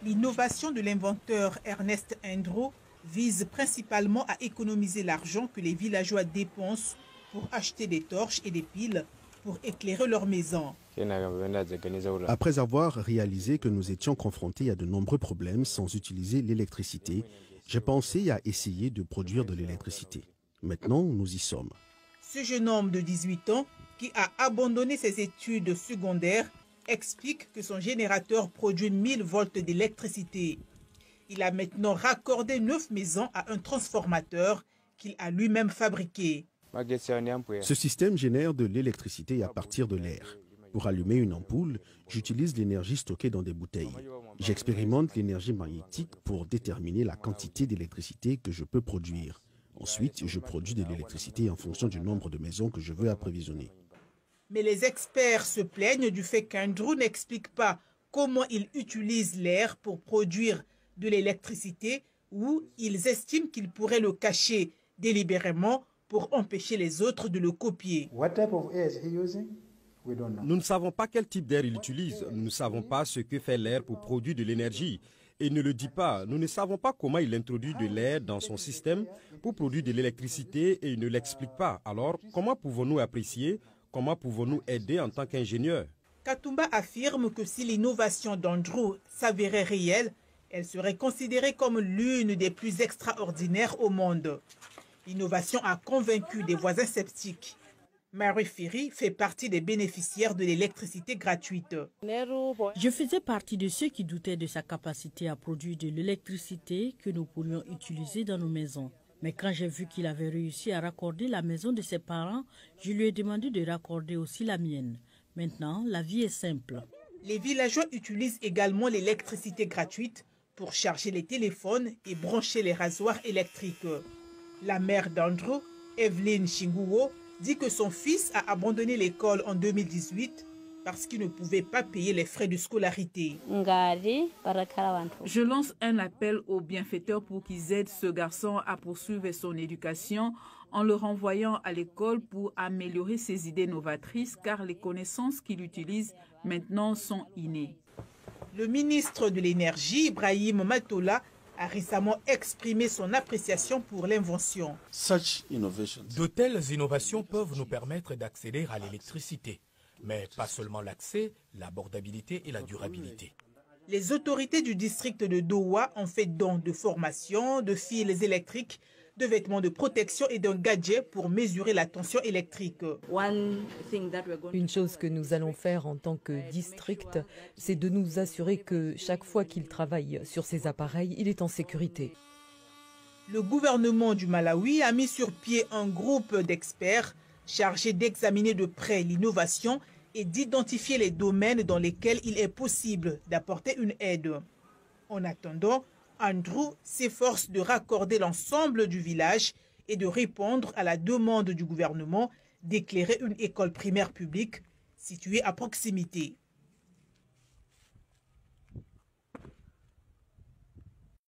L'innovation de l'inventeur Ernest Andrew vise principalement à économiser l'argent que les villageois dépensent pour acheter des torches et des piles pour éclairer leur maison. Après avoir réalisé que nous étions confrontés à de nombreux problèmes sans utiliser l'électricité, j'ai pensé à essayer de produire de l'électricité. Maintenant, nous y sommes. Ce jeune homme de 18 ans, qui a abandonné ses études secondaires, explique que son générateur produit 1000 volts d'électricité. Il a maintenant raccordé 9 maisons à un transformateur qu'il a lui-même fabriqué. Ce système génère de l'électricité à partir de l'air. Pour allumer une ampoule, j'utilise l'énergie stockée dans des bouteilles. J'expérimente l'énergie magnétique pour déterminer la quantité d'électricité que je peux produire. Ensuite, je produis de l'électricité en fonction du nombre de maisons que je veux approvisionner. Mais les experts se plaignent du fait qu'Andrew n'explique pas comment il utilise l'air pour produire de l'électricité, ou ils estiment qu'il pourrait le cacher délibérément pour empêcher les autres de le copier. Nous ne savons pas quel type d'air il utilise. Nous ne savons pas ce que fait l'air pour produire de l'énergie. Et il ne le dit pas. Nous ne savons pas comment il introduit de l'air dans son système pour produire de l'électricité et il ne l'explique pas. Alors, comment pouvons-nous apprécier? Comment pouvons-nous aider en tant qu'ingénieurs? Katumba affirme que si l'innovation d'Andrew s'avérait réelle, elle serait considérée comme l'une des plus extraordinaires au monde. L'innovation a convaincu des voisins sceptiques. Mary Ferry fait partie des bénéficiaires de l'électricité gratuite. Je faisais partie de ceux qui doutaient de sa capacité à produire de l'électricité que nous pourrions utiliser dans nos maisons. Mais quand j'ai vu qu'il avait réussi à raccorder la maison de ses parents, je lui ai demandé de raccorder aussi la mienne. Maintenant, la vie est simple. Les villageois utilisent également l'électricité gratuite pour charger les téléphones et brancher les rasoirs électriques. La mère d'Andrew, Evelyn Chinguo, dit que son fils a abandonné l'école en 2018 parce qu'il ne pouvait pas payer les frais de scolarité. Je lance un appel aux bienfaiteurs pour qu'ils aident ce garçon à poursuivre son éducation en le renvoyant à l'école pour améliorer ses idées novatrices car les connaissances qu'il utilise maintenant sont innées. Le ministre de l'Énergie, Ibrahim Matola, a récemment exprimé son appréciation pour l'invention. De telles innovations peuvent nous permettre d'accéder à l'électricité, mais pas seulement l'accès, l'abordabilité et la durabilité. Les autorités du district de Dowa ont fait don de formation, de fils électriques, de vêtements de protection et d'un gadget pour mesurer la tension électrique. Une chose que nous allons faire en tant que district, c'est de nous assurer que chaque fois qu'il travaille sur ces appareils, il est en sécurité. Le gouvernement du Malawi a mis sur pied un groupe d'experts chargés d'examiner de près l'innovation et d'identifier les domaines dans lesquels il est possible d'apporter une aide. En attendant, Andrew s'efforce de raccorder l'ensemble du village et de répondre à la demande du gouvernement d'éclairer une école primaire publique située à proximité.